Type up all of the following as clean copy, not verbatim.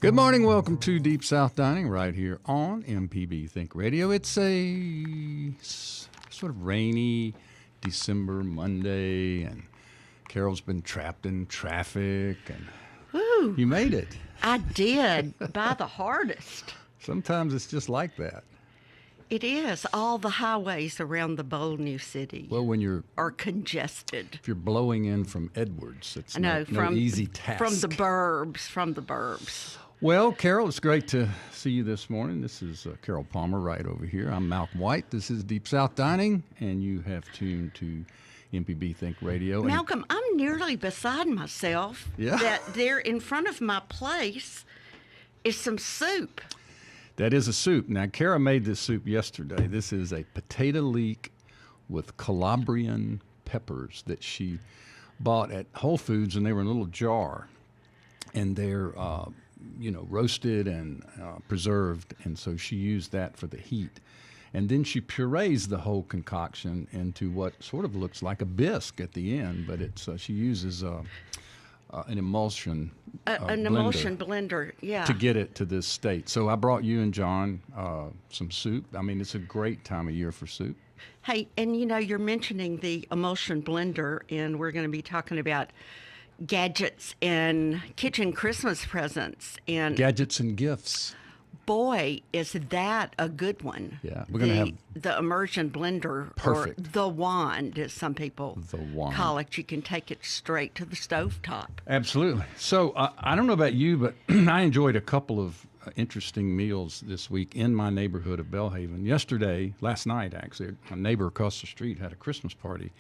Good morning. Welcome to Deep South Dining right here on MPB Think Radio. It's a sort of rainy December Monday, and Carol's been trapped in traffic, and Woo. You made it. I did, by the hardest. Sometimes it's just like that. It is. All the highways around the bold new city Well, when are congested. if you're blowing in from Edwards, it's no easy task. From the burbs. Well, Carol, it's great to see you this morning. This is Carol Palmer right over here. I'm Malcolm White. This is Deep South Dining, and you have tuned to MPB Think Radio. Malcolm, I'm nearly beside myself that there in front of my place is some soup. That is a soup. Now, Kara made this soup yesterday. This is a potato leek with Calabrian peppers that she bought at Whole Foods, and they were in a little jar. And they're, roasted and preserved, and so she used that for the heat. And then she purees the whole concoction into what sort of looks like a bisque at the end, but it's she uses an emulsion blender, yeah, to get it to this state. So I brought you and John some soup. I mean, it's a great time of year for soup. Hey, and you're mentioning the emulsion blender, and we're going to be talking about gadgets and kitchen Christmas presents. And gadgets and gifts. Boy, is that a good one. Yeah, we're going to have the immersion blender. Perfect. Or the wand, as some people call it. You can take it straight to the stovetop. Absolutely. So I don't know about you, but I enjoyed a couple of interesting meals this week in my neighborhood of Belhaven. Last night actually, a neighbor across the street had a Christmas party,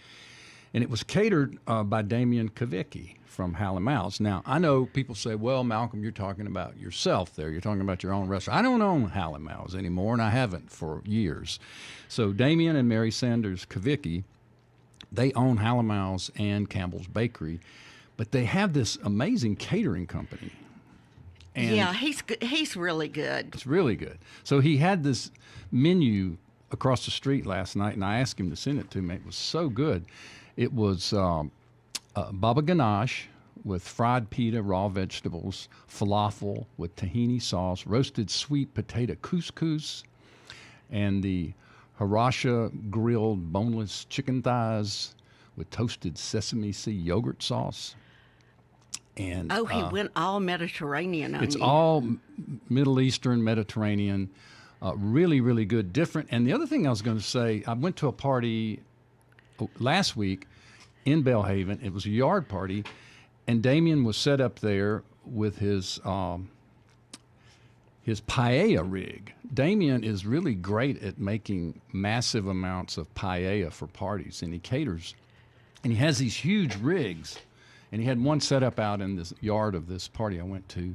and it was catered by Damian Kavicki from Hal & Mal's. Now, I know people say, well, Malcolm, you're talking about yourself there. You're talking about your own restaurant. I don't own Hal & Mal's anymore, and I haven't for years. So Damian and Mary Sanders Kavicki, they own Hal & Mal's and Campbell's Bakery, but they have this amazing catering company. And yeah, he's really good. It's really good. So he had this menu across the street last night, and I asked him to send it to me. It was so good. It was baba ganoush with fried pita, raw vegetables, falafel with tahini sauce, roasted sweet potato couscous, and the harasha grilled boneless chicken thighs with toasted sesame seed yogurt sauce. And he went all Mediterranean on It's you. all Middle Eastern, Mediterranean, really, really good, different. And the other thing I was going to say, I went to a party last week in Belhaven. It was a yard party, and Damien was set up there with his paella rig. Damien is really great at making massive amounts of paella for parties, and he caters. And he has these huge rigs, and he had one set up out in this yard of this party I went to,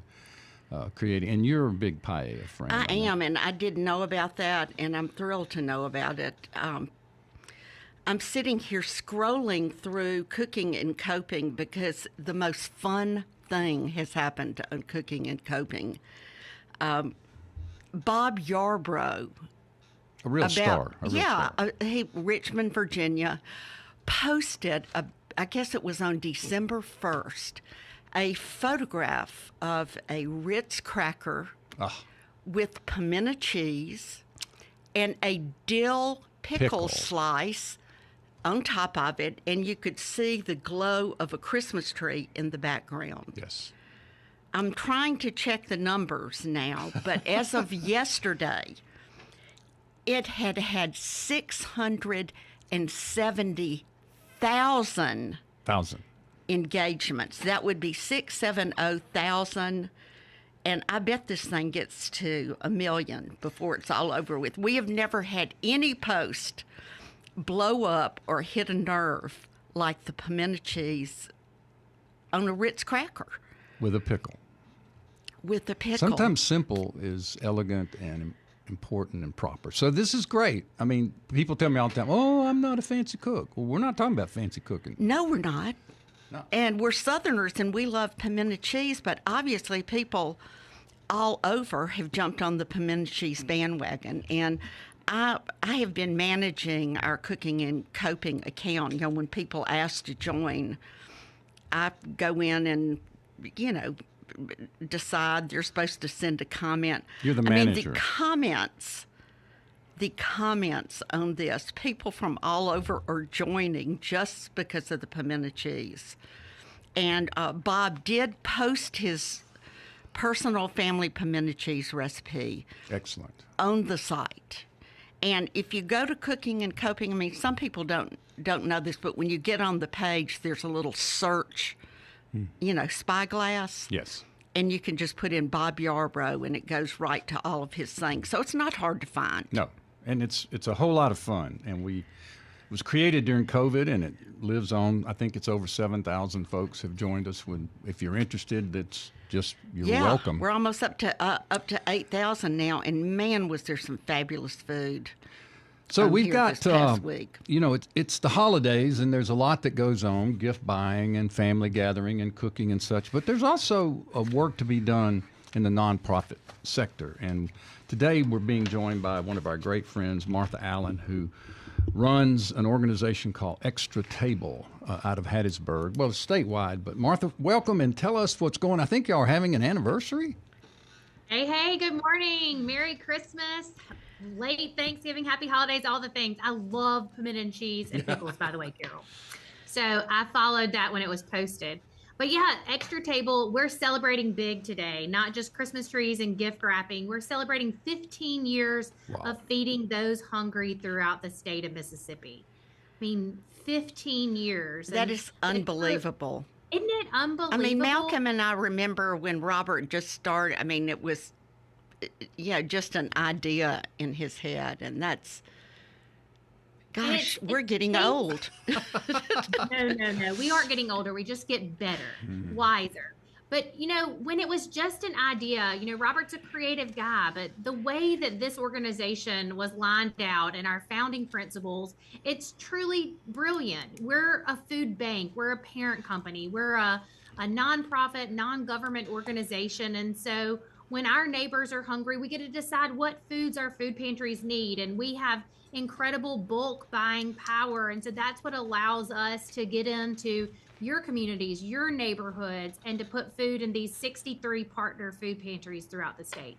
creating. And you're a big paella friend. I am, and I didn't know about that, and I'm thrilled to know about it. I'm sitting here scrolling through Cooking and Coping because the most fun thing has happened on Cooking and Coping. Bob Yarbrough, a real star. Richmond, Virginia, posted, I guess it was on December 1st, a photograph of a Ritz cracker with pimento cheese and a dill pickle slice on top of it, and you could see the glow of a Christmas tree in the background. Yes. I'm trying to check the numbers now, but as of yesterday, it had 670,000 engagements. That would be 670,000. And I bet this thing gets to 1 million before it's all over with. We have never had any post blow up or hit a nerve like the pimento cheese on a Ritz cracker. With a pickle. Sometimes simple is elegant and important and proper. So this is great. I mean, people tell me all the time, oh, I'm not a fancy cook. Well, we're not talking about fancy cooking. No, we're not. No. And we're Southerners, and we love pimento cheese, but obviously people all over have jumped on the pimento cheese bandwagon. And I have been managing our Cooking and Coping account. When people ask to join, I go in and, decide they're supposed to send a comment. You're the I mean, manager. the comments on this, people from all over are joining just because of the pimento cheese. And Bob did post his personal family pimento cheese recipe. Excellent. On the site. And if you go to Cooking and Coping, I mean, some people don't know this, but when you get on the page, there's a little search, spyglass. Yes. And you can just put in Bob Yarbrough, and it goes right to all of his things. So it's not hard to find. No, and it's a whole lot of fun. And it was created during COVID, and it lives on. I think it's over 7,000 folks have joined us. If you're interested, you're welcome. We're almost up to 8,000 now, and man, was there some fabulous food. So we've here got, this past week. It's the holidays, and there's a lot that goes on, gift buying and family gathering and cooking and such. But there's also work to be done in the nonprofit sector. And today we're being joined by one of our great friends, Martha Allen, who runs an organization called Extra Table out of Hattiesburg. Well, it's statewide. But Martha, welcome, and tell us what's going on. I think y'all are having an anniversary. Hey, good morning. Merry Christmas. Late Thanksgiving, happy holidays, all the things. I love pimento and cheese and pickles, by the way, Carol. So I followed that when it was posted. But yeah, Extra Table, we're celebrating big today, not just Christmas trees and gift wrapping. We're celebrating 15 years of feeding those hungry throughout the state of Mississippi. I mean, 15 years. That is unbelievable. Isn't it unbelievable? I mean, Malcolm and I remember when Robert just started, I mean, it was just an idea in his head, and that's, gosh, we're getting old. No. We aren't getting older. We just get better, wiser. But, when it was just an idea, Robert's a creative guy, but the way that this organization was lined out and our founding principles, it's truly brilliant. We're a food bank. We're a parent company. We're a nonprofit, non-government organization. And so when our neighbors are hungry, we get to decide what foods our food pantries need. And we have incredible bulk buying power. And so that's what allows us to get into your communities, your neighborhoods, and to put food in these 63 partner food pantries throughout the state.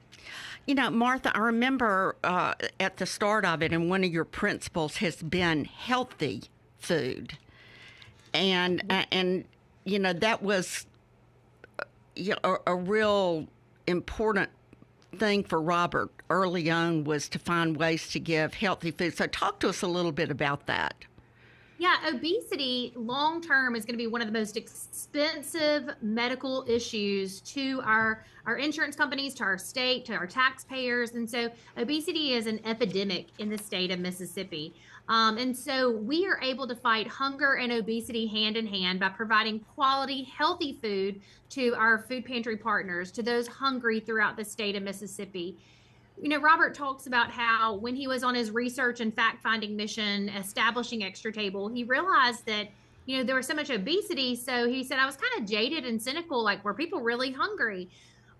Martha, I remember at the start of it, and one of your principles has been healthy food. And that was a real important thing for Robert early on, was to find ways to give healthy food. So talk to us a little bit about that. Yeah, obesity long term is going to be one of the most expensive medical issues to our insurance companies, to our state, to our taxpayers. And so obesity is an epidemic in the state of Mississippi. And so we are able to fight hunger and obesity hand in hand by providing quality, healthy food to our food pantry partners, to those hungry throughout the state of Mississippi. Robert talks about how when he was on his research and fact-finding mission, establishing Extra Table, he realized that, there was so much obesity. So he said, I was kind of jaded and cynical, like, were people really hungry?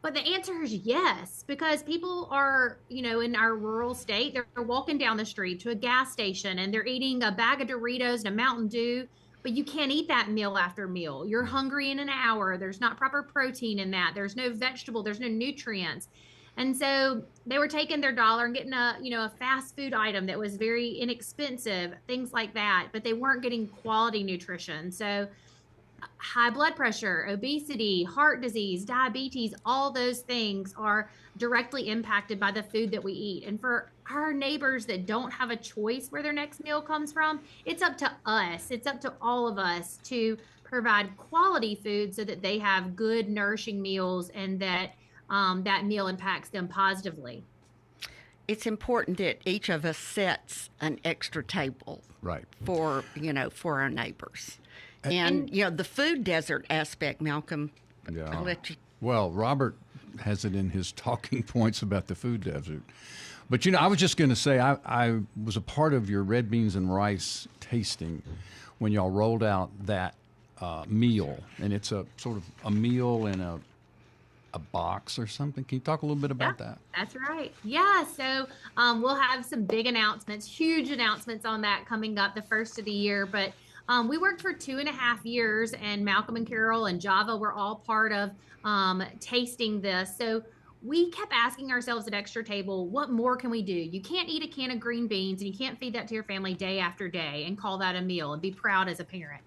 But the answer is yes, because people are, in our rural state, they're walking down the street to a gas station and they're eating a bag of Doritos and a Mountain Dew, but you can't eat that meal after meal. You're hungry in an hour. There's not proper protein in that. There's no vegetable. There's no nutrients. And so they were taking their dollar and getting a fast food item that was very inexpensive, things like that, but they weren't getting quality nutrition. So high blood pressure, obesity, heart disease, diabetes, all those things are directly impacted by the food that we eat. And for our neighbors that don't have a choice where their next meal comes from, it's up to us. It's up to all of us to provide quality food so that they have good, nourishing meals and that that meal impacts them positively. It's important that each of us sets an extra table, right, for our neighbors. And the food desert aspect, Malcolm, I'll let you. Well, Robert has it in his talking points about the food desert. But, I was just going to say, I was a part of your red beans and rice tasting when y'all rolled out that meal. And it's a sort of a meal in a box or something. Can you talk a little bit about that? That's right. Yeah. So we'll have some big announcements, huge announcements on that coming up the first of the year. But We worked for 2.5 years, and Malcolm and Carol and Java were all part of tasting this. So we kept asking ourselves at Extra Table, what more can we do? You can't eat a can of green beans and you can't feed that to your family day after day and call that a meal and be proud as a parent.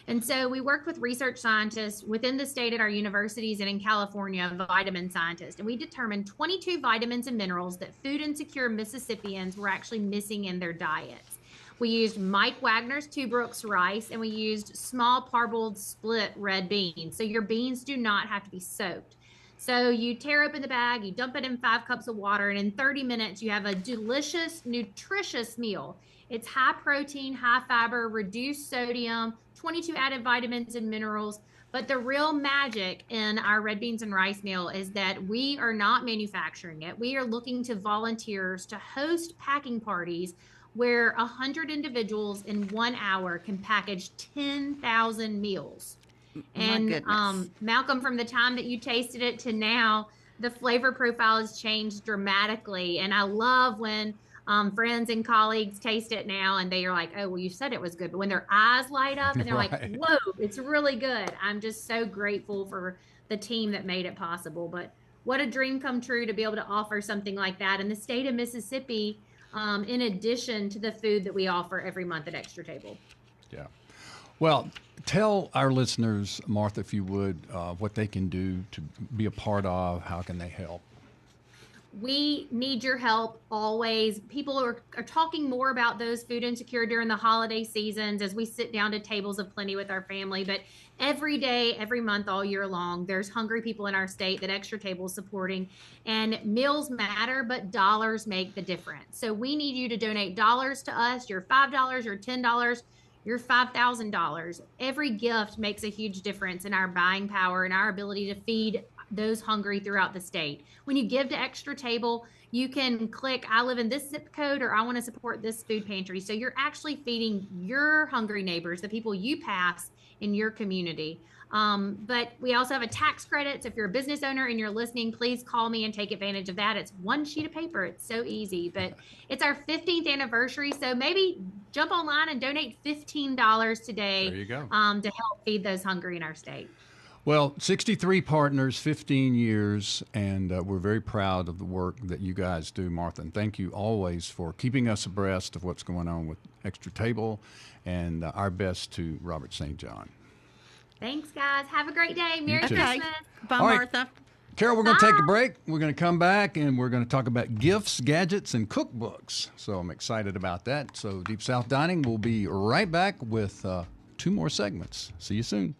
And so we worked with research scientists within the state at our universities and in California, vitamin scientists, and we determined 22 vitamins and minerals that food insecure Mississippians were actually missing in their diets. We used Mike Wagner's Two Brooks rice, and we used small parboiled split red beans. So your beans do not have to be soaked. So you tear open the bag, you dump it in 5 cups of water, and in 30 minutes, you have a delicious, nutritious meal. It's high protein, high fiber, reduced sodium, 22 added vitamins and minerals. But the real magic in our red beans and rice meal is that we are not manufacturing it. We are looking to volunteers to host packing parties where 100 individuals in 1 hour can package 10,000 meals. And Malcolm, from the time that you tasted it to now, the flavor profile has changed dramatically. And I love when friends and colleagues taste it now and they are like, oh, well, you said it was good. But when their eyes light up and they're like, whoa, it's really good. I'm just so grateful for the team that made it possible. But what a dream come true to be able to offer something like that in the state of Mississippi, in addition to the food that we offer every month at Extra Table. Yeah. Well, tell our listeners, Martha, if you would, what they can do to be a part of. How can they help? We need your help always. People are talking more about those food insecure during the holiday seasons as we sit down to tables of plenty with our family. But every day, every month, all year long, there's hungry people in our state that Extra Table is supporting. And meals matter, but dollars make the difference. So we need you to donate dollars to us, your $5, your $10, your $5,000. Every gift makes a huge difference in our buying power and our ability to feed those hungry throughout the state. When you give to Extra Table, you can click, I live in this zip code, or I want to support this food pantry. So you're actually feeding your hungry neighbors, the people you pass in your community. But we also have a tax credit. So if you're a business owner and you're listening, please call me and take advantage of that. It's one sheet of paper. It's so easy, but it's our 15th anniversary. So maybe jump online and donate $15 today. There you go. To help feed those hungry in our state. Well, 63 partners, 15 years, and we're very proud of the work that you guys do, Martha. And thank you always for keeping us abreast of what's going on with Extra Table, and our best to Robert St. John. Thanks, guys. Have a great day. Merry Christmas. Bye, All right. Martha. Carol, we're going to take a break. We're going to come back, and we're going to talk about gifts, gadgets, and cookbooks. So I'm excited about that. So Deep South Dining will be right back with 2 more segments. See you soon.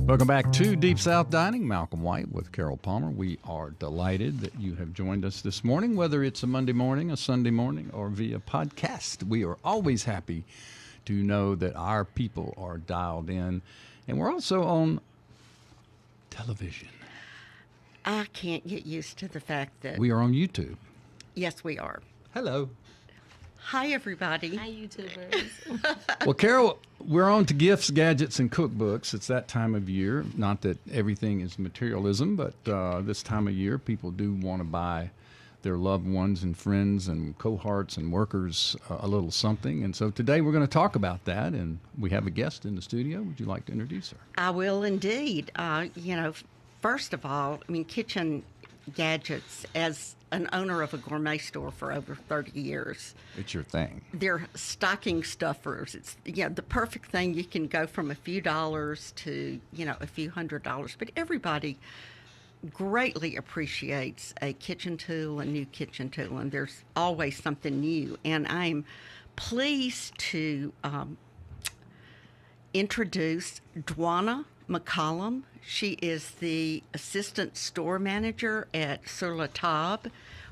Welcome back to Deep South Dining. Malcolm White with Carol Palmer. We are delighted that you have joined us this morning, whether it's a Monday morning, a Sunday morning, or via podcast. We are always happy to know that our people are dialed in. And we're also on television. I can't get used to the fact that... We are on YouTube. Yes, we are. Hello. Hi, everybody. Hi, YouTubers. Well, Carol, we're on to gifts, gadgets, and cookbooks. It's that time of year. Not that everything is materialism, but this time of year, people do want to buy their loved ones and friends and cohorts and workers a little something. And so today we're going to talk about that, and we have a guest in the studio. Would you like to introduce her? I will indeed. First of all, kitchen gadgets, as an owner of a gourmet store for over 30 years. It's your thing. They're stocking stuffers. It's the perfect thing. You can go from a few dollars to, a few $100s, but everybody greatly appreciates a kitchen tool, a new kitchen tool, and there's always something new. And I'm pleased to introduce Dwana McCollum. She is the assistant store manager at Sur La Table,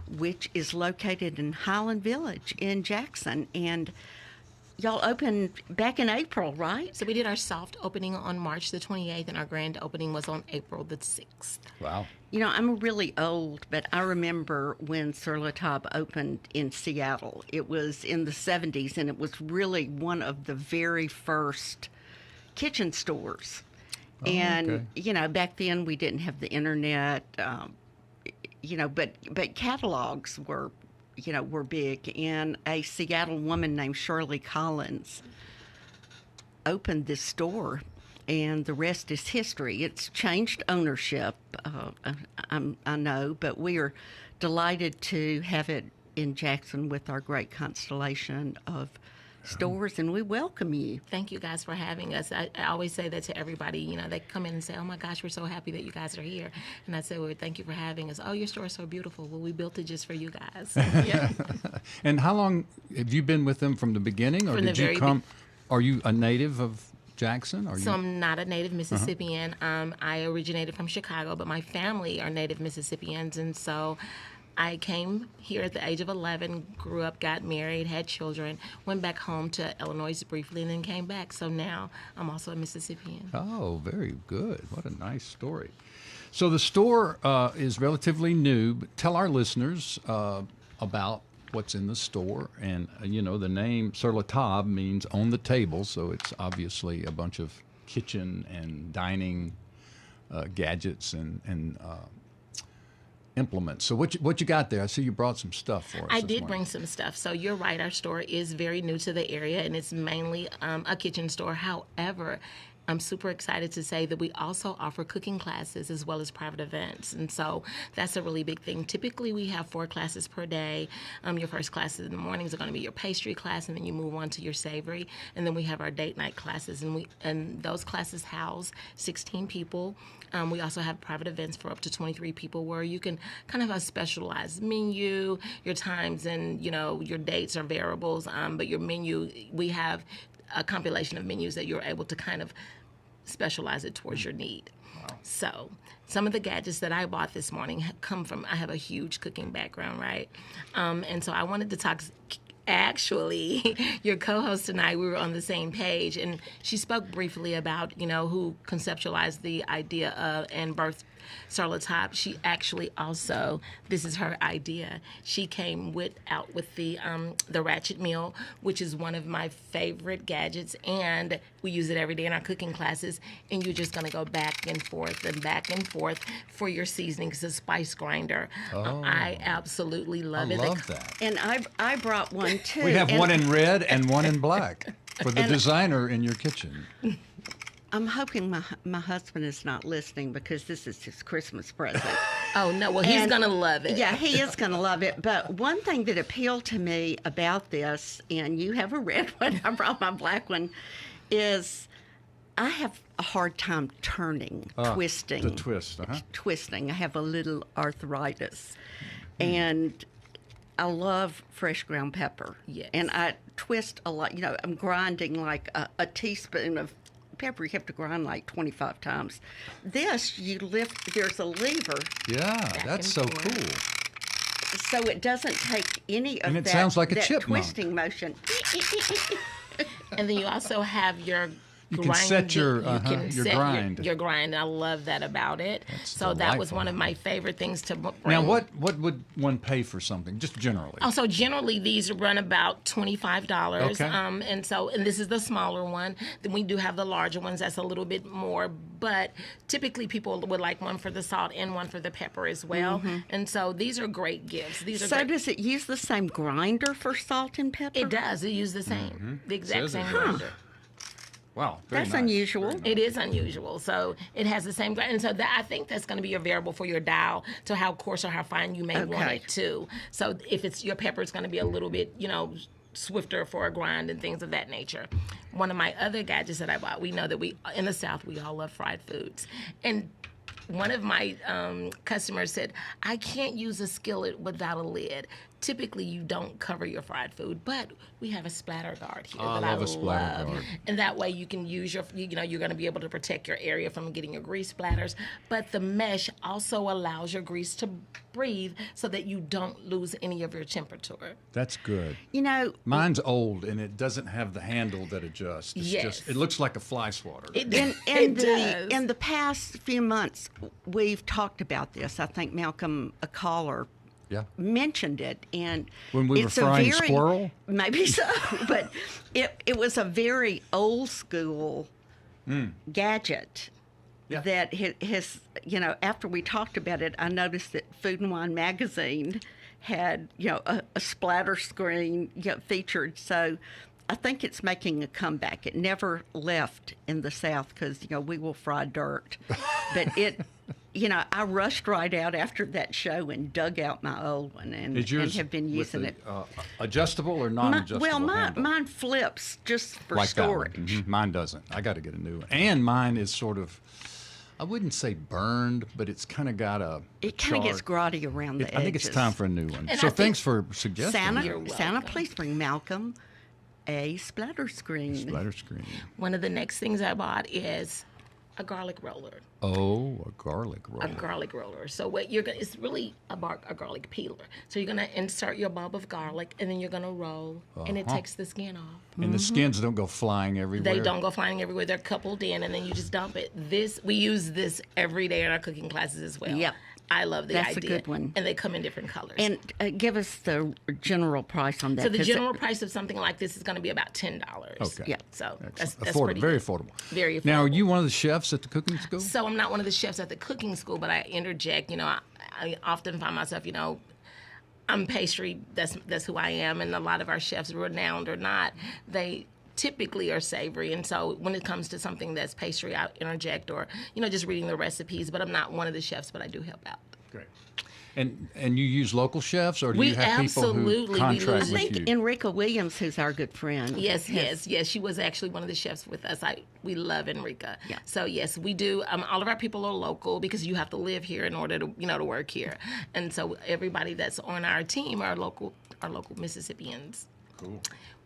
which is located in Highland Village in Jackson. And y'all opened back in April, right? So we did our soft opening on March the 28th, and our grand opening was on April the 6th. Wow. I'm really old, but I remember when Sur La Table opened in Seattle. It was in the 70s, and it was really one of the very first kitchen stores. Oh, and, okay. Back then we didn't have the internet, but catalogs were big. And a Seattle woman named Shirley Collins opened this store, and the rest is history. It's changed ownership, I know, but we are delighted to have it in Jackson with our great constellation of stores, and we welcome you. Thank you guys for having us. I always say that to everybody. They come in and say, "Oh my gosh, we're so happy that you guys are here." And I say, "Well, thank you for having us." "Oh, your store is so beautiful." "Well, we built it just for you guys." Yeah. And how long have you been with them from the beginning, or From did the you very come? Are you a native of Jackson? So I'm not a native Mississippian. I originated from Chicago, but my family are native Mississippians, and so I came here at the age of 11, grew up, got married, had children, went back home to Illinois briefly, and then came back. So now I'm also a Mississippian. Oh, very good. What a nice story. So the store is relatively new, but tell our listeners about what's in the store. And, the name Sur La Table means on the table, so it's obviously a bunch of kitchen and dining gadgets and implements. So what you got there? I see you brought some stuff for us. I did bring some stuff. So you're right, our store is very new to the area, and it's mainly a kitchen store. However, I'm super excited to say that we also offer cooking classes as well as private events. And so that's a really big thing. Typically, we have 4 classes per day. Your first classes in the mornings are going to be your pastry class, and then you move on to your savory. And then we have our date night classes, and those classes house 16 people. We also have private events for up to 23 people where you can kind of have a specialized menu. Your times and, your dates are variables, but your menu, we have a compilation of menus that you're able to kind of specialize it towards your need. Wow. So some of the gadgets that I bought this morning come from, I have a huge cooking background, right? And so I wanted to talk. Actually, your co-host and I, we were on the same page, and she spoke briefly about, who conceptualized the idea of and birthed Sur La Table. She actually also, this is her idea. She came out with the ratchet meal, which is one of my favorite gadgets, and we use it every day in our cooking classes. And you're just going to go back and forth for your seasonings. It's a spice grinder. Oh. I absolutely love it. I love that. And I brought one too. We have one in red and one in black for the designer in your kitchen. I'm hoping my husband is not listening because this is his Christmas present. Oh, no. Well, he's going to love it. Yeah, he is going to love it. But one thing that appealed to me about this, and you have a red one, I brought my black one, is I have a hard time turning, twisting. The twist, Twisting. I have a little arthritis. And I love fresh ground pepper. Yes. And I twist a lot. I'm grinding like a teaspoon of pepper, you have to grind like 25 times. This, you lift, there's a lever, Yeah, that's so cool. so it doesn't take any of And it that, sounds like a that chipmunk. twisting motion. And then you also have your You can set your, your grind. Your grind. I love that about it. So that was one of my favorite things to bring. Now, what would one pay for something, just generally? Also, generally these run about $25. Okay. And this is the smaller one. Then we do have the larger ones. That's a little bit more. But typically people would like one for the salt and one for the pepper as well. And so these are great gifts. These are So great. does it use the same grinder for salt and pepper? It does. It uses the same, the exact Says it same does. grinder. Wow, very That's nice. unusual. Very nice. It is unusual. So it has the same grind. And so I think that's going to be a variable for your dial to how coarse or how fine you may want Okay. it to. So if it's your pepper, it's going to be a little bit, swifter for a grind and things of that nature. One of my other gadgets that I bought, we know that in the South, we all love fried foods. And one of my customers said, I can't use a skillet without a lid. Typically, you don't cover your fried food, but we have a splatter guard here I that I love a splatter guard. And that way you can use you're going to be able to protect your area from getting your grease splatters. But the mesh also allows your grease to breathe so that you don't lose any of your temperature. That's good. You know, Mine's old, and it doesn't have the handle that adjusts. It's Yes. just, it looks like a fly swatter. It does. in the past few months, we've talked about this. I think Malcolm McCollum Yeah. mentioned it, and When we were it's a frying very, squirrel? maybe so, but it was a very old school gadget. Yeah. That his, after we talked about it, I noticed that Food and Wine magazine had, a splatter screen featured. So I think it's making a comeback. It never left in the South because, we will fry dirt. But I rushed right out after that show and dug out my old one and have been using it. Adjustable or non-adjustable handle? Mine flips just for Like that one. storage. Mhm. Mine doesn't. I got to get a new one. And mine is sort of, I wouldn't say burned, but it's kind of got a It kind of gets char- grotty around the edges. I think it's time for a new one. And So I think thanks for suggesting. Santa, that. Santa, please bring Malcolm a splatter screen. Splatter screen. One of the next things I bought is a garlic roller. Oh, a garlic roll. A garlic roller. So what you're gonna, it's really a garlic peeler. So you're gonna insert your bulb of garlic and then you're gonna roll and it takes the skin off. And the skins don't go flying everywhere. They don't go flying everywhere. They're coupled in and then you just dump it. We use this every day in our cooking classes as well. Yep. I love the That's a idea. good one. And they come in different colors. And give us the general price on that. so the 'cause general price of something like this is going to be about $10. Okay. Yeah. So Excellent. that's Affordable, pretty very good. affordable. Very affordable. Now, are you one of the chefs at the cooking school? So I'm not one of the chefs at the cooking school, but I interject. I often find myself, I'm pastry. That's who I am, and a lot of our chefs, renowned or not, they typically are savory. And so when it comes to something that's pastry, I interject or just reading the recipes. But I'm not one of the chefs, but I do help out. Great. And you use local chefs, or do We you have people who absolutely- we contract use- I with think you? Enrica Williams, who's our good friend. Yes. She was actually one of the chefs with us. We love Enrica. Yeah. So yes, we do. All of our people are local because you have to live here in order to to work here. And so everybody that's on our team are local Mississippians. Cool.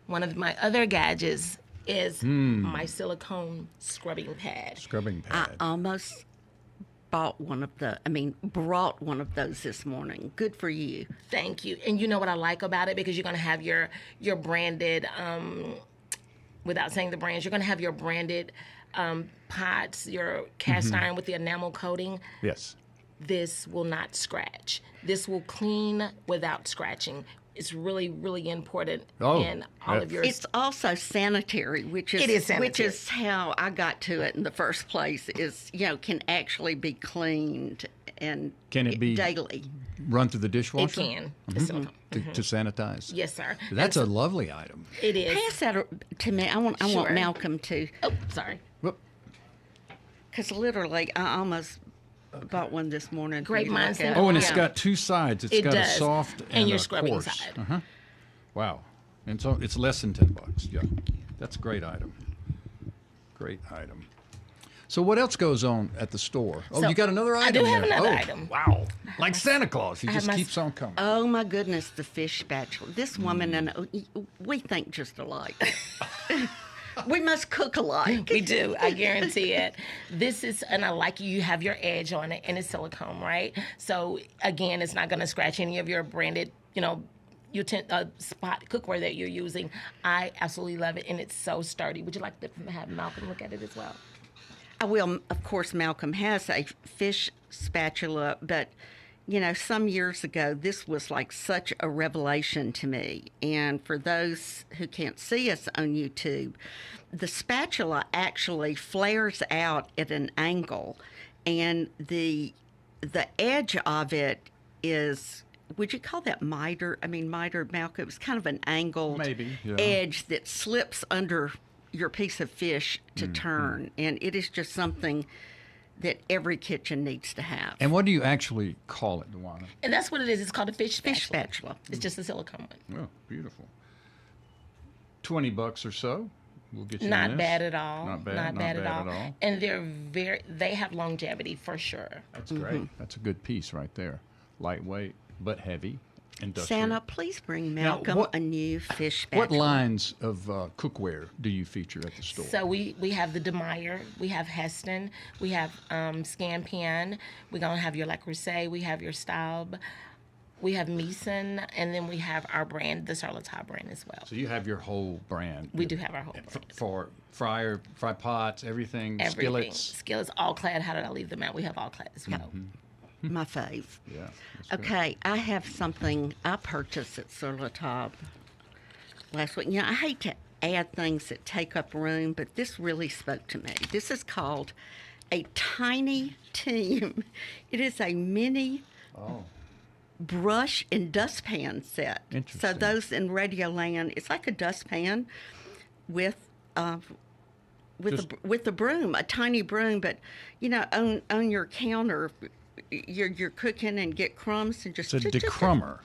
One of my other gadgets is my silicone scrubbing pad. Scrubbing I pad. almost brought one of those this morning. Good for you. Thank you. And you know what I like about it? Because you're going to have your branded, without saying the brands, you're going to have your branded pots, your cast iron with the enamel coating. Yes. This will not scratch. This will clean without scratching. It's really, really important in all of your... It's also sanitary, which is It is sanitary. which is how I got to it in the first place. Is can actually be cleaned and Can it be daily. run through the It dishwasher? can. The silicone. To sanitize? Yes, sir. That's a lovely item. It is. Pass that to me. I want Sure. Malcolm to, Oh, sorry. Whoop. because literally I almost bought one this morning. for Great you to look minds think at. Oh, and it's Yeah. got two sides. It's It got does. a soft And your a scrubbing coarse. side. Uh-huh. Wow. And so it's less than $10. Yeah. That's a great item. Great item. So what else goes on at the store? Oh, So, you got another I item do have there. another Oh, item. Wow. Like Santa Claus. He I have just my- keeps on coming. Oh my goodness, the fish spatula. This woman and we think just alike. We must cook alike. We do. I guarantee it. This is, and I like you have your edge on it, and it's silicone, right? So again, it's not going to scratch any of your branded, spot cookware that you're using. I absolutely love it, and it's so sturdy. Would you like to have Malcolm look at it as well? I will. Of course, Malcolm has a fish spatula, but some years ago, this was like such a revelation to me. And for those who can't see us on YouTube, the spatula actually flares out at an angle, and the edge of it is, would you call that miter? I mean, miter, Malcolm, it was kind of an angled edge that slips under your piece of fish to turn. And it is just something that every kitchen needs to have. And what do you actually call it, Dwana? And that's what it is. It's called a fish spatula. Fish spatula. It's just a silicone one. Oh, beautiful. $20 or so. We'll get you Not this. bad at all. Not bad at all. And they have longevity for sure. That's great. That's a good piece right there. Lightweight, but heavy. Industrial. Santa, please bring Malcolm a new fish spatula. What lines of cookware do you feature at the store? So we have the DeMeyer, we have Heston, we have Scampan, we're going to have your Le Creuset, we have your Staub, we have Meeson, and then we have our brand, the Sur La Table brand as well. So you have your whole brand. We do have our whole brand. For fry pots, everything, Skillets, all clad. How did I leave them out? We have all clad as well. My fave. Yeah. Okay, I have something I purchased at Sur La Table last week. I hate to add things that take up room, but this really spoke to me. This is called a Tiny Team. It is a mini brush and dustpan set. Interesting. So those in Radio Land, it's like a dustpan with a broom, a tiny broom, but on your counter, you're cooking and get crumbs and just. It's a decrummer.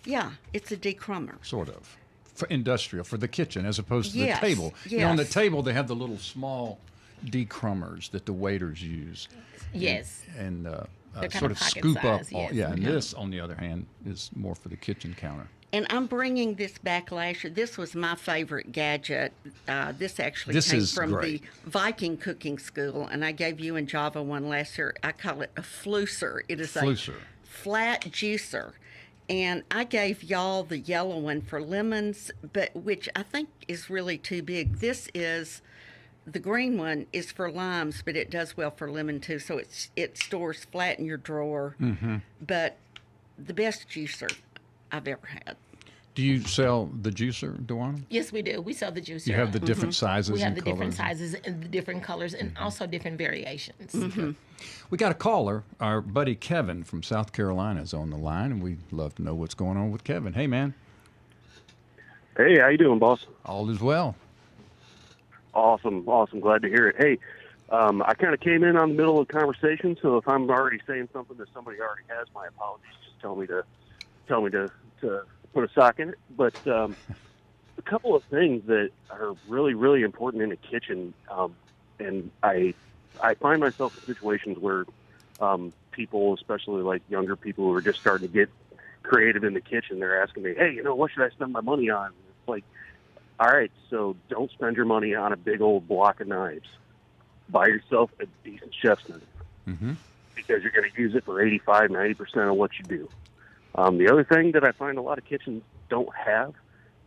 Yeah, it's a decrummer. Sort of. For industrial, for the kitchen, as opposed to Yes, the table. yes. On the table, they have the little small decrummers that the waiters use. Yes. And kind sort of of pocket scoop size, up. yes. And this, on the other hand, is more for the kitchen counter. And I'm bringing this back last year. This was my favorite gadget. This actually came from great. the Viking cooking school, and I gave you and Java one last year. I call it a flusser. It is a flat juicer. And I gave y'all the yellow one for lemons, but which I think is really too big. The green one is for limes, but it does well for lemon too. So it stores flat in your drawer. Mm-hmm. But the best juicer I've ever had. Do you sell the juicer, Dwana? Yes, we do. We sell the juicer. You have the different sizes We have and the colors. different sizes and the different colors and also different variations. Okay. We got a caller. Our buddy Kevin from South Carolina is on the line, and we'd love to know what's going on with Kevin. Hey, man. Hey, how you doing, boss? All is well. Awesome. Glad to hear it. Hey, I kind of came in on the middle of the conversation, so if I'm already saying something that somebody already has, my apologies. Just tell me to put a sock in it. But a couple of things that are really, really important in a kitchen, and I find myself in situations where people, especially like younger people who are just starting to get creative in the kitchen, they're asking me, hey, what should I spend my money on? It's like, all right, so don't spend your money on a big old block of knives. Buy yourself a decent chef's knife because you're going to use it for 85, 90% of what you do. The other thing that I find a lot of kitchens don't have,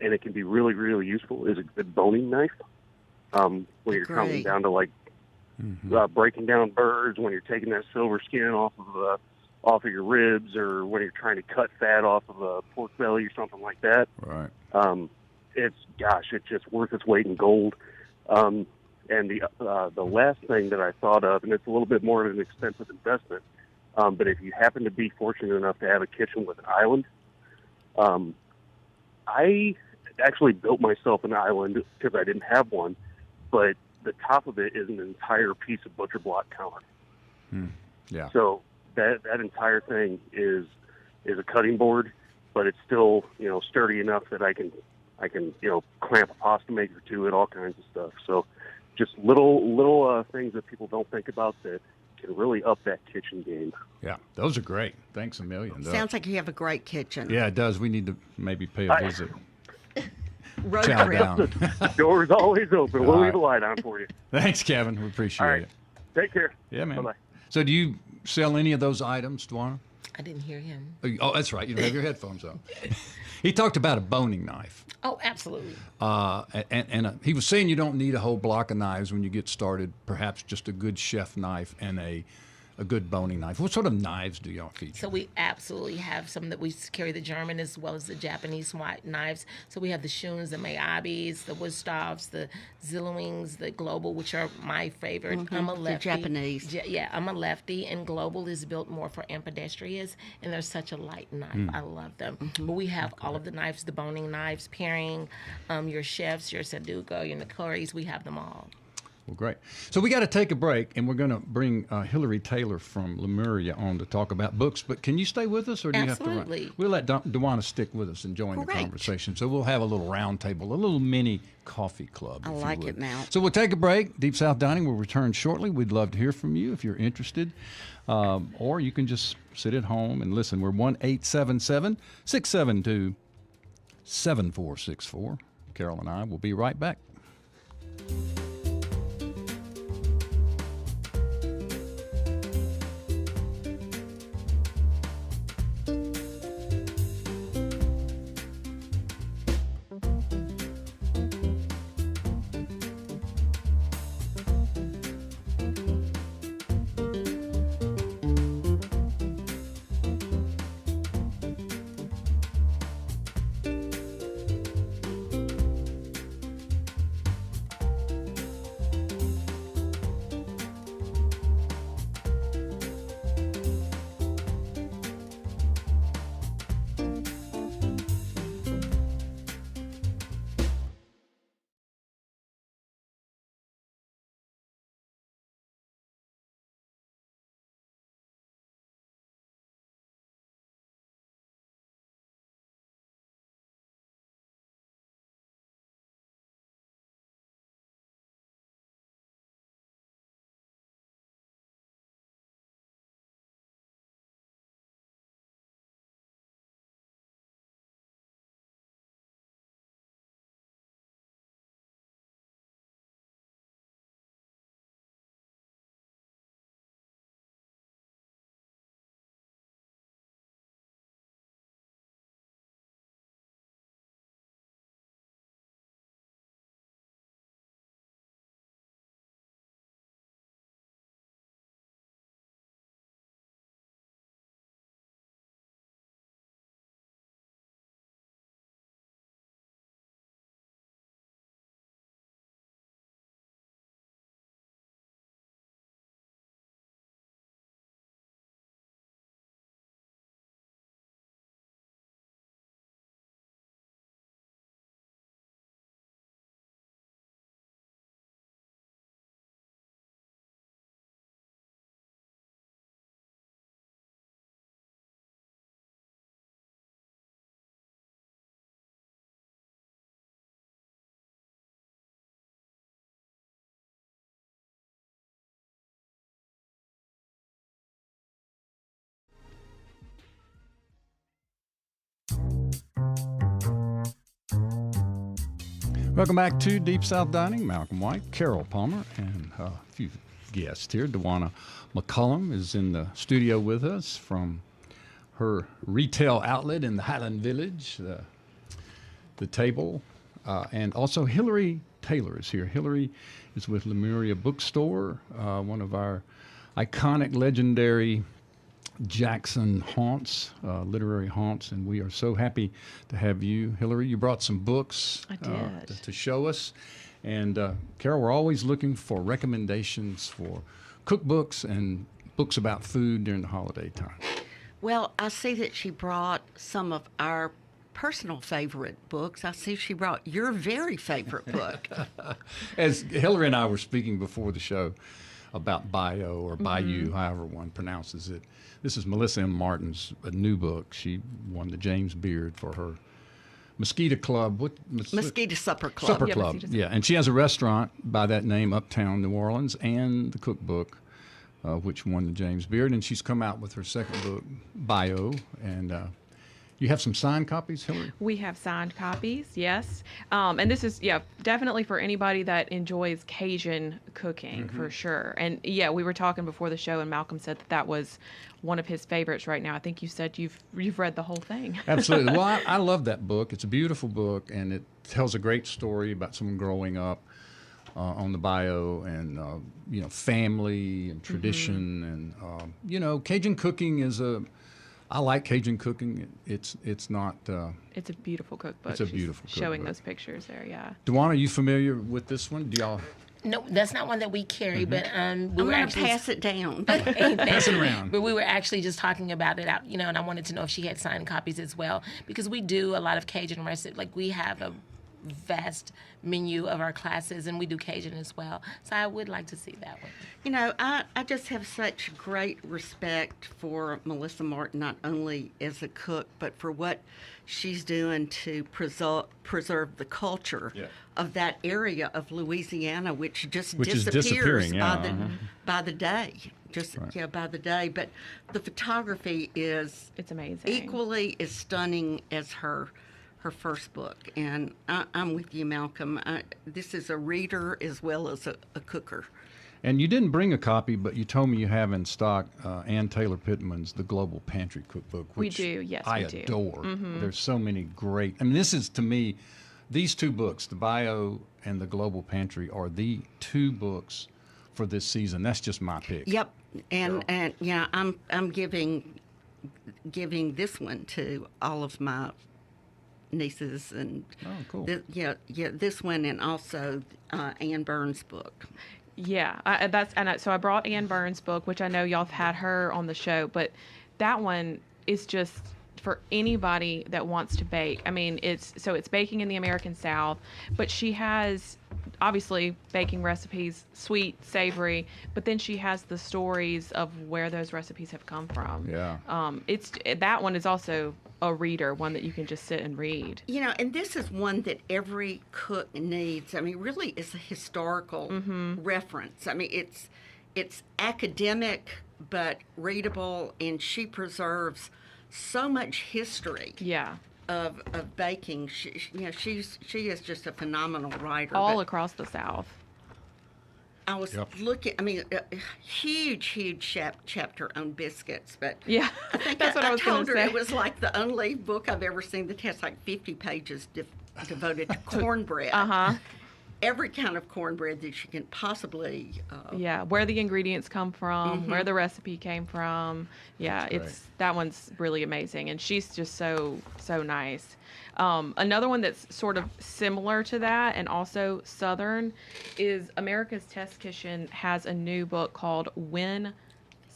and it can be really, really useful, is a good boning knife. When you're coming down to like breaking down birds, when you're taking that silver skin off of your ribs, or when you're trying to cut fat off of a pork belly or something like that. Right. It's just worth its weight in gold. And the last thing that I thought of, and it's a little bit more of an expensive investment, but if you happen to be fortunate enough to have a kitchen with an island, I actually built myself an island because I didn't have one, but the top of it is an entire piece of butcher block counter. Yeah. So that entire thing is a cutting board, but it's still sturdy enough that I can clamp a pasta maker to it, all kinds of stuff. So just little things that people don't think about that can really up that kitchen game. Yeah, those are great. Thanks a million. Sounds like you have a great kitchen. Yeah, it does. We need to maybe pay a visit. road chow trip. down. The door's always open. We'll All leave a right. light on for you. Thanks, Kevin. We appreciate All right. it. Take care. Yeah, man. Bye-bye. So do you sell any of those items, Dwana? I didn't hear him. Oh, that's right. You don't have your headphones on. He talked about a boning knife. Oh, absolutely. And he was saying you don't need a whole block of knives when you get started. Perhaps just a good chef knife and a good boning knife. What sort of knives do y'all feature? So we absolutely have some that we carry, the German as well as the Japanese white knives. So we have the Shuns, the Mayabis, the Woodstoffs, the Zillowings, the Global, which are my favorite. I'm a lefty. The Japanese. Yeah, I'm a lefty, and Global is built more for ambidextrous, and they're such a light knife. I love them. But we have all of the knives, the boning knives, paring, your chefs, your Saduko, your Nikoris, we have them all. Well, great. So we got to take a break, and we're going to bring Hillary Taylor from Lemuria on to talk about books. But can you stay with us, or do you have to Absolutely. run? We'll let Dwana stick with us and join the Great. conversation. So we'll have a little round table, a little mini coffee club. I if you like would. it now. So we'll take a break. Deep South Dining will return shortly. We'd love to hear from you if you're interested. Or you can just sit at home and listen. We're 1-877-672-7464. Carol and I will be right back. Welcome back to Deep South Dining. Malcolm White, Carol Palmer, and a few guests here. Dwana McCollum is in the studio with us from her retail outlet in the Highland Village, the Table, and also Hillary Taylor is here. Hillary is with Lemuria Bookstore, one of our iconic, legendary Jackson haunts, literary haunts, and we are so happy to have you, Hillary. You brought some books to show us, and Carol, we're always looking for recommendations for cookbooks and books about food during the holiday time. Well, I see that she brought some of our personal favorite books. I see she brought your very favorite book. As Hillary and I were speaking before the show about Bayou or Bayou, however one pronounces it. This is Melissa M. Martin's new book. She won the James Beard for her Mosquito Club. Mosquito Supper Club. Supper Club, yeah. And she has a restaurant by that name, Uptown New Orleans, and the cookbook, which won the James Beard. And she's come out with her second book, Bayou, and You have some signed copies, Hillary? We have signed copies, yes. And this is, definitely for anybody that enjoys Cajun cooking, for sure. And we were talking before the show, and Malcolm said that was one of his favorites right now. I think you said you've read the whole thing. Absolutely. Well, I love that book. It's a beautiful book, and it tells a great story about someone growing up on the bayou, and family and tradition, and Cajun cooking is I like Cajun cooking. It's not. It's a beautiful cookbook. It's a beautiful She's showing cookbook. those pictures there. Yeah. Dwana, are you familiar with this one? Do y'all? No, that's not one that we carry, but we I'm were going to actually pass it down. Pass it around. But we were actually just talking about it out, and I wanted to know if she had signed copies as well, because we do a lot of Cajun recipes. Like, we have a vast menu of our classes, and we do Cajun as well. So I would like to see that one. I just have such great respect for Melissa Martin, not only as a cook, but for what she's doing to preserve the culture of that area of Louisiana, which is disappears disappearing, by the day. By the day. But the photography is It's amazing. equally as stunning as her first book. And I'm with you, Malcolm. This is a reader as well as a cooker. And you didn't bring a copy, but you told me you have in stock Ann Taylor Pittman's The Global Pantry Cookbook, which We do, yes, I we do. adore. There's so many great. I mean, this is, to me, these two books, The Bio and The Global Pantry, are the two books for this season. That's just my pick. Yep, and I'm giving this one to all of my nieces and cool. This one, and also Ann Burns' book. Yeah, so I brought Ann Burns' book, which I know y'all have had her on the show, but that one is just for anybody that wants to bake. I mean, it's baking in the American South, but she has obviously baking recipes, sweet, savory, but then she has the stories of where those recipes have come from. Yeah. That one is also a reader, one that you can just sit and read. And this is one that every cook needs. I mean, really, it's a historical reference. I mean, it's academic but readable, and she preserves so much history. Yeah. Of baking. She is just a phenomenal writer. All across the South. I was looking. I mean, a huge chapter on biscuits, but yeah, I think that's what I was told her say. it was like the only book I've ever seen that has like 50 pages devoted to cornbread. Every kind of cornbread that you can possibly. Where the ingredients come from, where the recipe came from. Yeah, that one's really amazing, and she's just so nice. Another one that's sort of similar to that and also Southern is America's Test Kitchen has a new book called When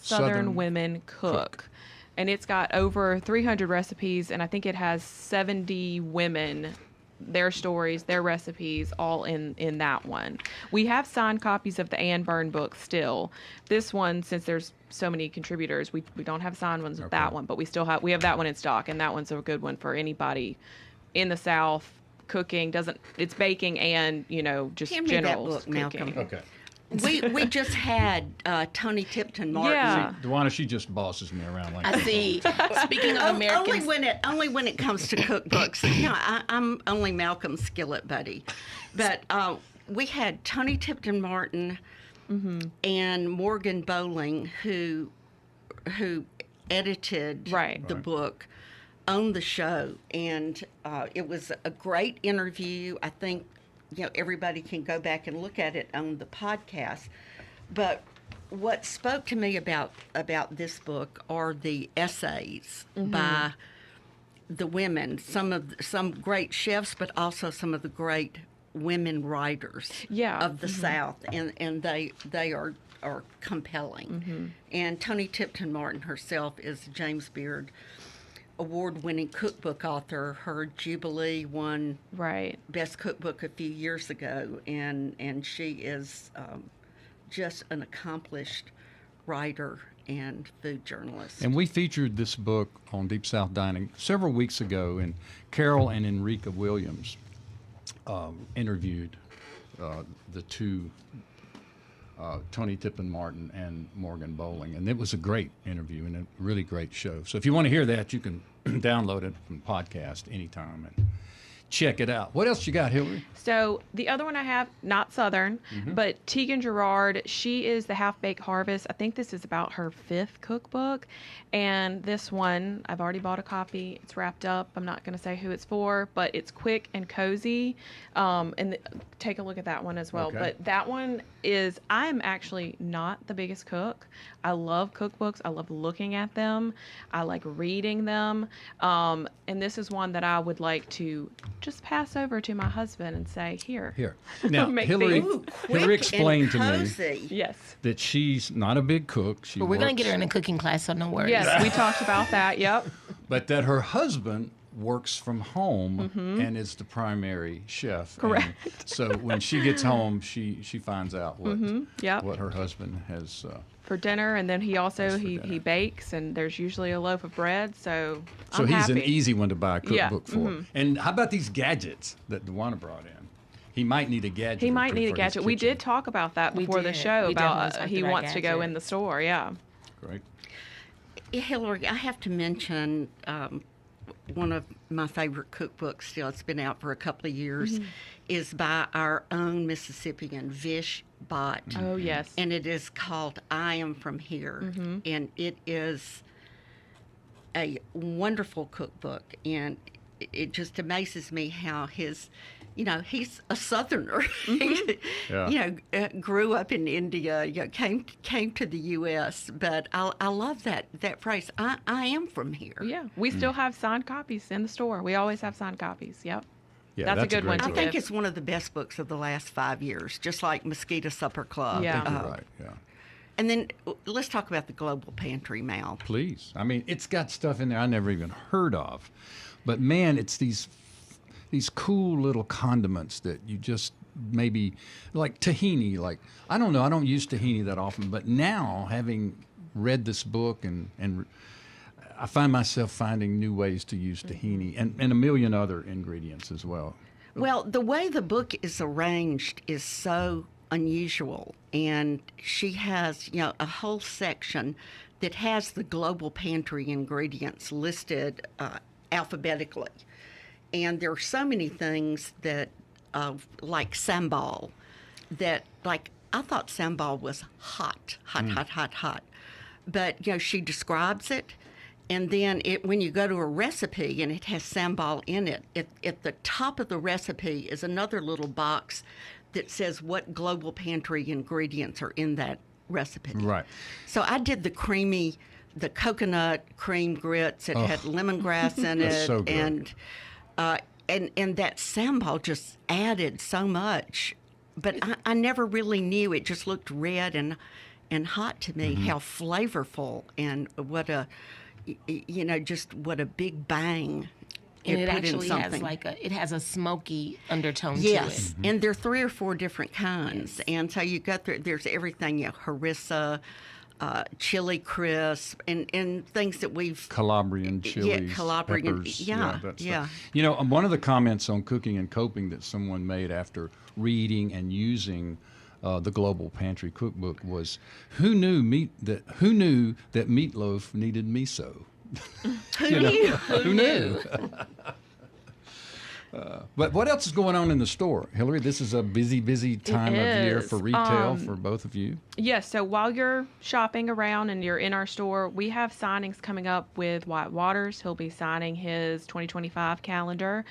Southern Women Cook. And it's got over 300 recipes, and I think it has 70 women, their stories, their recipes, all in that one. We have signed copies of the Ann Byrne book still. This one, since there's so many contributors, we don't have signed ones of that one, but we have that one in stock, and that one's a good one for anybody in the South cooking. It's baking and just Hand me general that book, cooking. Malcolm. Okay. We just had Tony Tipton Martin. Yeah. Dwana, she just bosses me around like I that. see. Speaking of Americans, Only when it comes to cookbooks. I'm only Malcolm's skillet buddy. But we had Tony Tipton Martin and Morgan Bowling, who edited the book, on the show, and it was a great interview. I think everybody can go back and look at it on the podcast. But what spoke to me about this book are the essays by the women, some great chefs, but also some of the great women writers of the South, and they are compelling. And Tony Tipton Martin herself is James Beard award-winning cookbook author. Her Jubilee won Best Cookbook a few years ago, and she is just an accomplished writer and food journalist. And we featured this book on Deep South Dining several weeks ago, and Carol and Enrica Williams interviewed the two Tony Tippin Martin and Morgan Bowling. And it was a great interview and a really great show. So if you want to hear that, you can download it from podcast anytime and check it out. What else you got, Hillary? So the other one I have, not Southern, but Tegan Gerard, she is the Half Baked Harvest. I think this is about her 5th cookbook. And this one, I've already bought a copy. It's wrapped up. I'm not going to say who it's for, but it's quick and cozy. Take a look at that one as well. Okay. But that one is, I'm actually not the biggest cook. I love cookbooks. I love looking at them. I like reading them. And this is one that I would like to just pass over to my husband and say, here. Now, Make Hillary, these. Hillary explained to me cozy. Yes. that she's not a big cook. But we're going to get her in a cooking class, so no worries. Yes, we talked about that. Yep. But that her husband works from home and is the primary chef. Correct. And so when she gets home, she finds out what Yep. what her husband has. For dinner, and then he also That's for he dinner. bakes, and there's usually a loaf of bread. So So I'm he's happy. an easy one to buy a Yeah, cookbook for. And how about these gadgets that Dwana brought in? He might need a gadget. He or might two need a for his gadget. We kitchen. did talk about that We before the did. show We about definitely talked he about wants to go gadget. in the store. Yeah. Great. Hillary, I have to mention one of my favorite cookbooks still. It's been out for a couple of years. Is by our own Mississippian Vish Bott. Oh yes. And it is called I Am From Here. And it is a wonderful cookbook. And it just amazes me how his, he's a Southerner. Yeah. Grew up in India, came to the U.S. But I love that phrase, I am from here. Yeah. We still have signed copies in the store. We always have signed copies. Yep. Yeah, That's a good one great to I book. think it's one of the best books of the last 5 years, just like Mosquito Supper Club. Yeah. I think you're right. Yeah. And then let's talk about the Global Pantry, Mal. Please. I mean, it's got stuff in there I never even heard of. But man, it's these cool little condiments that you just maybe like tahini. Like, I don't know, I don't use tahini that often, but now having read this book and I find myself finding new ways to use tahini and a million other ingredients as well. Well, the way the book is arranged is so unusual, and she has, a whole section that has the Global Pantry ingredients listed alphabetically. And there are so many things that, like sambal, that, like, I thought sambal was hot. But, she describes it. And then when you go to a recipe and it has sambal in it, at the top of the recipe is another little box that says what Global Pantry ingredients are in that recipe. Right. So I did the coconut cream grits. It had lemongrass in That's it. so good. And that sambal just added so much. But I never really knew. It just looked red and hot to me, how flavorful and what a big bang And it put in actually has something. it has a smoky undertone Yes, to it. and there are 3 or 4 different kinds, and so you got there's everything, harissa, chili crisp, and things that we've Calabrian chilies, Calabrian, peppers, yeah, that yeah. stuff. One of the comments on cooking and coping that someone made after reading and using the Global Pantry cookbook was, who knew that meatloaf needed miso? Who knew? But what else is going on in the store, Hillary? This is a busy time of year for is. retail for both of you. Yes, so while you're shopping around and you're in our store, we have signings coming up with White Waters. He'll be signing his 2025 calendar.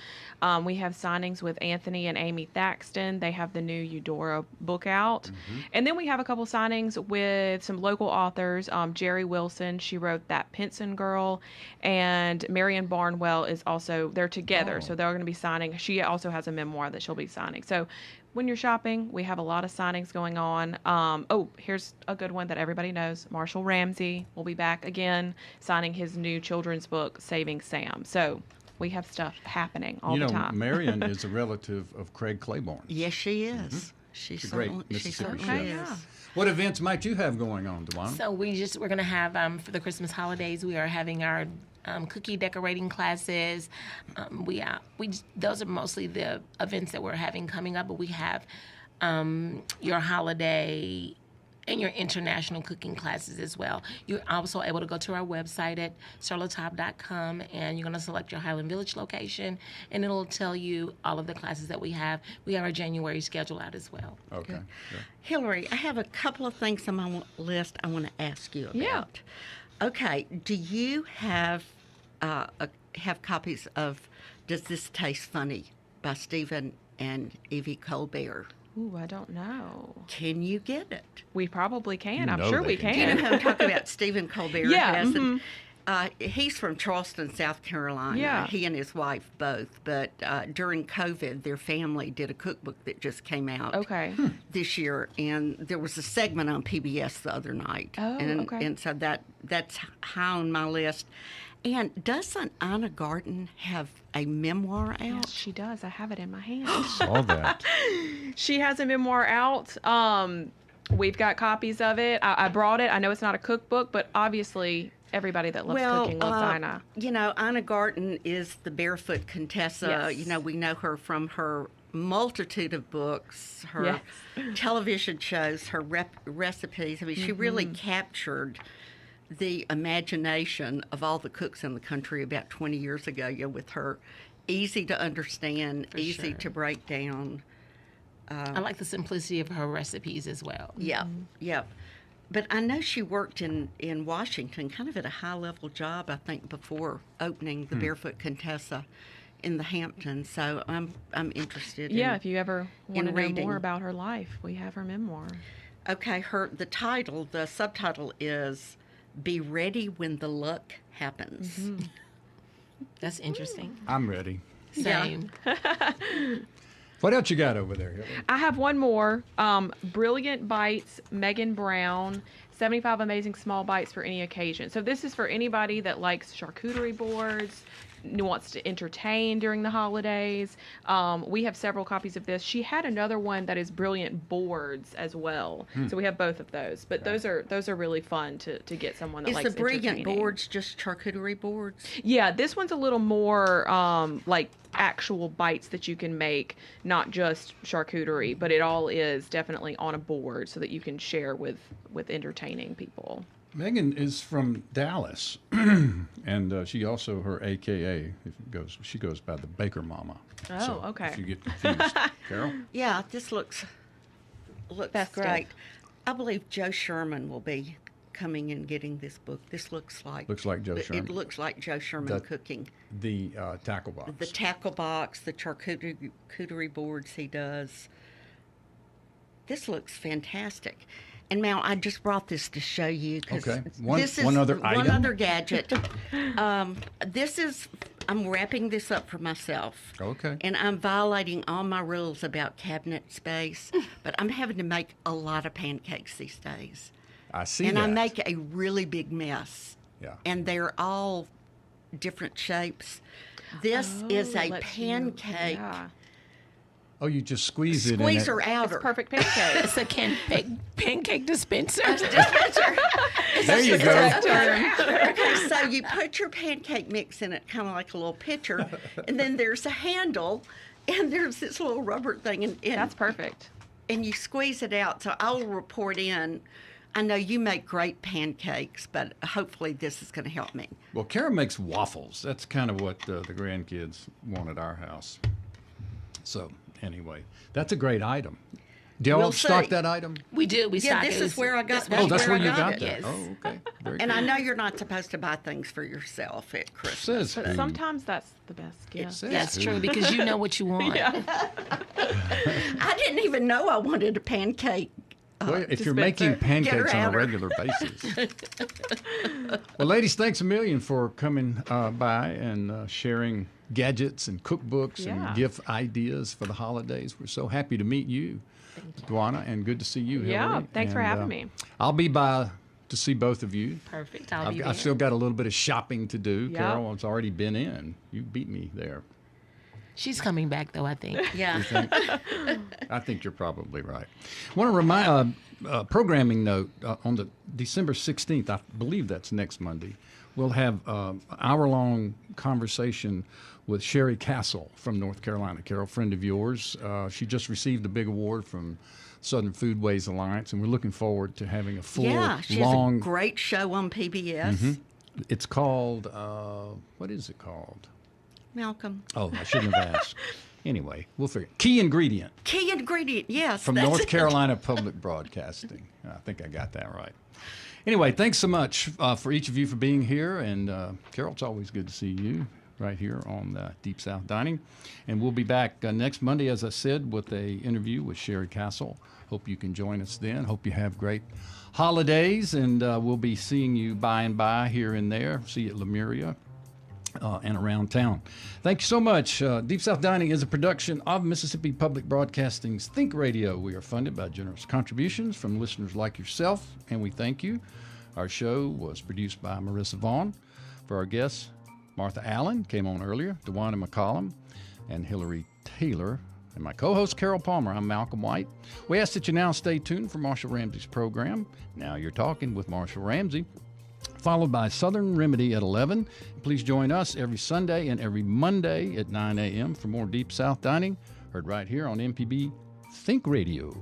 We have signings with Anthony and Amy Thaxton. They have the new Eudora book out. And then we have a couple signings with some local authors. Jerry Wilson, she wrote That Pinson Girl, and Marion Barnwell is also, they're together, so they're going to be signing. She also has a memoir that she'll be signing. So when you're shopping, we have a lot of signings going on. Here's a good one that everybody knows. Marshall Ramsey will be back again, signing his new children's book, Saving Sam. So we have stuff happening all the time. Marion is a relative of Craig Claiborne. Yes, she is. She a great certainly, Mississippi chef. is. Yeah. What events might you have going on, Dwana? So we're going to have for the Christmas holidays, we are having our cookie decorating classes. Those are mostly the events that we're having coming up, but we have your holiday and your international cooking classes as well. You're also able to go to our website at surlatable.com, and you're going to select your Highland Village location, and it'll tell you all of the classes that we have. We have our January schedule out as well. Okay. Yeah. Hillary, I have a couple of things on my list I want to ask you about. Yeah. Okay, do you have copies of Does This Taste Funny by Stephen and Evie Colbert? Ooh, I don't know. Can you get it? We probably can. You I'm know sure they we can. Do you know can. who I'm talking about? Stephen Colbert. Yeah, Has it. He's from Charleston, South Carolina. Yeah. He and his wife both. But during COVID, their family did a cookbook that just came out Okay. this year, and there was a segment on PBS the other night. Oh, and, okay. And so that's high on my list. And doesn't Anna Garten have a memoir out? Yes, she does. I have it in my hand. Saw that. She has a memoir out. We've got copies of it. I brought it. I know it's not a cookbook, but obviously everybody that loves cooking loves Anna. You know, Anna Garten is the Barefoot Contessa. Yes. You know, we know her from her multitude of books, her television shows, her recipes. I mean, she really captured the imagination of all the cooks in the country about 20 years ago, you know, with her easy to understand, easy to break down. I like the simplicity of her recipes as well. Yeah, yeah. But I know she worked in Washington, kind of at a high-level job, I think, before opening the Barefoot Contessa in the Hamptons. So I'm interested. Yeah, if you ever want to know reading. more about her life, we have her memoir. Okay, the subtitle is "Be Ready When the Luck Happens." That's interesting. I'm ready. Same. What else you got over there, Hillary? I have one more. Brilliant Bites, Megan Brown, 75 amazing small bites for any occasion. So this is for anybody that likes charcuterie boards, wants to entertain during the holidays. We have several copies of this. She had another one that is brilliant boards as well. So we have both of those. But those are really fun to get someone that Is likes the brilliant entertaining. boards just charcuterie boards? Yeah, this one's a little more like actual bites that you can make, not just charcuterie, but it all is definitely on a board so that you can share with entertaining people. Megan is from Dallas, and she also, her AKA, she goes by the Baker Mama. Oh, So okay. If you get confused. Carol? Yeah, this looks Festive. great. I believe Joe Sherman will be coming and getting this book. This looks like Joe Sherman. It looks like Joe Sherman The- cooking. The tackle box. The tackle box, the charcuterie boards he does. This looks fantastic. And Mal, I just brought this to show you because Okay. this is One other one item? other gadget. I'm wrapping this up for myself. Okay. And I'm violating all my rules about cabinet space, but I'm having to make a lot of pancakes these days. I see And that. I make a really big mess. Yeah. And they're all different shapes. This is a Lets you- pancake. yeah. Oh, you just squeeze it in Squeeze it. her out. It's perfect pancake. It's a pancake dispenser. There you go. Okay, so you put your pancake mix in it, kind of like a little pitcher, and then there's a handle, and there's this little rubber thing, and That's perfect. and you squeeze it out. So I'll report in. I know you make great pancakes, but hopefully this is going to help me. Well, Kara makes waffles. That's kind of what the grandkids want at our house. So, anyway, that's a great item. Do y'all We'll stock see. that item? We do. We Yeah, stock this it. is where I got. Oh, that's where you I got it. that. Yes. Oh, okay. Very And good. I know you're not supposed to buy things for yourself at Christmas. Says But who? sometimes that's the best gift. Says That's who. true because you know what you want. I didn't even know I wanted a pancake. Well, if you're dispenser. making Get pancakes her on a out her. regular basis. Well, ladies, thanks a million for coming by and sharing gadgets and cookbooks Yeah. and gift ideas for the holidays. We're so happy to meet you, Dwana, and good to see you, Yeah, Hillary. thanks for And, having me. I'll be by to see both of you. Perfect. I'll be there. I've still got a little bit of shopping to do. Yeah. Carol has already been in. You beat me there. She's coming back though, I think. Yeah. I think you're probably right. I want to remind programming note on the December 16th. I believe that's next Monday. We'll have an hour-long conversation with Sherry Castle from North Carolina. Carol, friend of yours. She just received a big award from Southern Foodways Alliance, and we're looking forward to having a full, Yeah, she long. has a great show on PBS. It's called, what is it called? Malcolm. Oh, I shouldn't have asked. Anyway, we'll figure it. Key Ingredient. Key Ingredient, yes. From that's North it. Carolina Public Broadcasting. I think I got that right. Anyway, thanks so much for each of you for being here. And Carol, it's always good to see you right here on Deep South Dining. And we'll be back next Monday, as I said, with an interview with Sherry Castle. Hope you can join us then. Hope you have great holidays. And we'll be seeing you by and by here and there. See you at Lemuria. And around town. Thank you so much. Deep South Dining is a production of Mississippi Public Broadcasting's Think Radio. We are funded by generous contributions from listeners like yourself, and we thank you. Our show was produced by Marissa Vaughn. For our guests, Martha Allen came on earlier, Dwana McCollum, and Hillary Taylor. And my co-host, Carol Palmer. I'm Malcolm White. We ask that you now stay tuned for Marshall Ramsey's program. Now You're Talking with Marshall Ramsey, followed by Southern Remedy at 11. Please join us every Sunday and every Monday at 9 a.m. for more Deep South Dining, heard right here on MPB Think Radio.